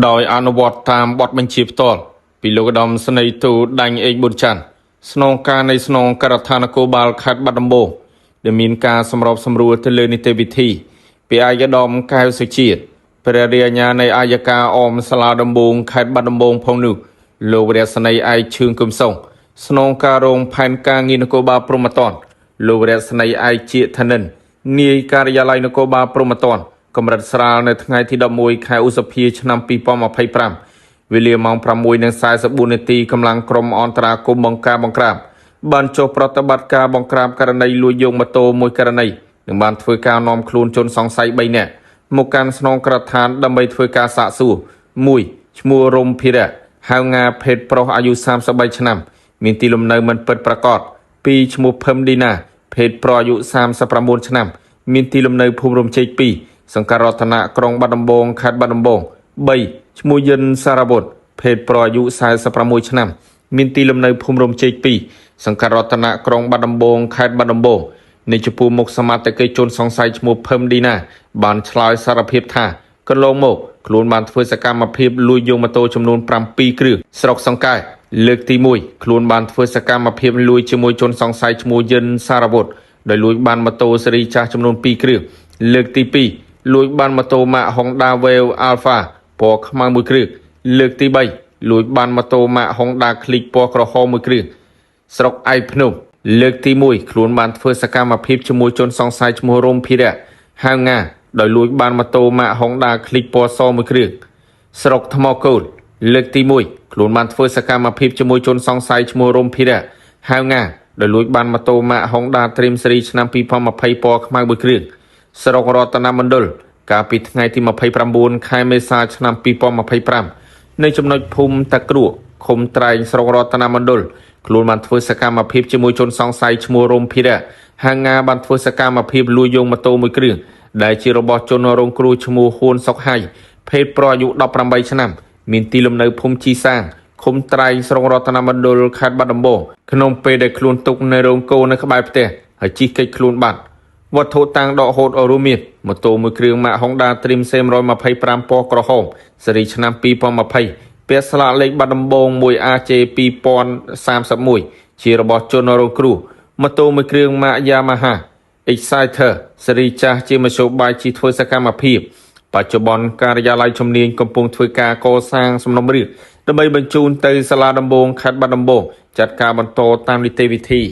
ដោយអនុវត្តតាមបទបញ្ជាផ្ទាល់ពីលោកឧត្តមស្នេហ៍ទូដាញ់អេកប៊ុនច័ន្ទស្នងការនៃស្នងការដ្ឋាននគរបាលខេត្តបាត់ដំបងដែលមានការសម្របសម្រួលទៅលើនីតិវិធីពីឯកឧត្តមកែវសុជាតិព្រះរាជអាជ្ញានៃអាយកាអមសាលាដំបងខេត្តបាត់ដំបងផងនោះលោករស្នីឯកឈឿងគឹមសុងស្នងការរងផែនការងារនគរបាលព្រហ្មទណ្ឌលោករស្នីឯកជាធនិននាយការិយាល័យនគរបាលព្រហ្មទណ្ឌកម្រិតស្រាលនៅថ្ងៃទី11ខែឧសភាឆ្នាំ2025វេលាម៉ោង 6:44 នាទីកម្លាំងក្រុមអន្តរាគមន៍បង្ការបង្ក្រាបបានចុះប្រតិបត្តិការបង្ក្រាបករណីលួចយកម៉ូតូមួយករណីនិងបានធ្វើការនាំខ្លួនជនសង្ស័យ3នាក់មកកាន់ស្នងការដ្ឋានដើម្បីធ្វើការសាកសួរ1ឈ្មោះរំភិរៈហៅងាភេទប្រុសអាយុ33ឆ្នាំមានទីលំនៅមិនពិតប្រាកដ2ឈ្មោះភឹមឌីណាភេទប្រុសអាយុ39ឆ្នាំមានទីលំនៅភូមិរំជែក2សង្កាត់រតនៈក្រុងបាត់ដំបងខេត្តបាត់ដំបង3ឈ្មោះយិនសារវុធភេទប្រុសអាយុ46ឆ្នាំមានទីលំនៅភូមិរំជែក2សង្កាត់រតនៈក្រុងបាត់ដំបងខេត្តបាត់ដំបងនៃចំពោះមុខសមត្ថកិច្ចជនសង្ស័យឈ្មោះភឹមឌីណាបានឆ្លើយសារភាពថាកន្លងមកខ្លួនបានធ្វើសកម្មភាពលួចយកម៉ូតូចំនួន7គ្រឿងស្រុកសង្កែលើកទី1ខ្លួនបានធ្វើសកម្មភាពលួចជាមួយជនសង្ស័យឈ្មោះយិនសារវុធដោយលួចបានម៉ូតូស៊េរីចាស់ចំនួន2គ្រឿងលើកទី2លួចបានម៉ូតូម៉ាក Honda Wave Alpha ពណ៌ខ្មៅ1គ្រឿងលើកទី3លួចបានម៉ូតូម៉ាក Honda Click ពណ៌ក្រហម1គ្រឿងស្រុកឯកភ្នំលើកទី1ខ្លួនបានធ្វើសកម្មភាពជាមួយជនសង្ស័យឈ្មោះរំភិរៈហៅងាដោយលួចបានម៉ូតូម៉ាក Honda Click ពណ៌ស1គ្រឿងស្រុកថ្មគោលលើកទី1ខ្លួនបានធ្វើសកម្មភាពជាមួយជនសង្ស័យឈ្មោះរំភិរៈហៅងាដោយលួចបានម៉ូតូម៉ាក Honda Dream Series ឆ្នាំ2020ពណ៌ខ្មៅ1គ្រឿងស្រុករតនមណ្ឌលកាលពីថ្ងៃទី29ខែមេសាឆ្នាំ2025នៅចំណុចភូមិតាគ្រួឃុំត្រែងស្រុករតនមណ្ឌលខ្លួនបានធ្វើសកម្មភាពជាមួយជនសង្ស័យឈ្មោះរំភិរៈហៅងាបានធ្វើសកម្មភាពលួចយកម៉ូតូមួយគ្រឿងដែលជារបស់ជនរងគ្រោះឈ្មោះហ៊ួនសុកហៃភេទប្រុសអាយុ18ឆ្នាំមានទីលំនៅភូមិជីសាងឃុំត្រែងស្រុករតនមណ្ឌលខេត្តបាត់ដំបងក្នុងពេលដែលខ្លួនទុកនៅរោងគោនៅក្បែរផ្ទះហើយជិះគេចខ្លួនបាត់វត្ថុតាំងដកហូតរួមមានម៉ូតូមួយគ្រឿងម៉ាក Honda Dream C125 ពណ៌ក្រហមស៊េរីឆ្នាំ2020ពាក់ស្លាកលេខបាត់ដំបង 1AJ 2031ជារបស់ជនរងគ្រោះម៉ូតូមួយគ្រឿងម៉ាក Yamaha Exciter ស៊េរីចាស់ជាមធ្យោបាយជិះធ្វើសកម្មភាពបច្ចុប្បន្នការិយាល័យជំនាញកំពុងធ្វើការកសាងសំណុំរឿងដើម្បីបញ្ជូនទៅសាលាដំបងខេត្តបាត់ដំបងចាត់ការបន្តតាមនីតិវិធី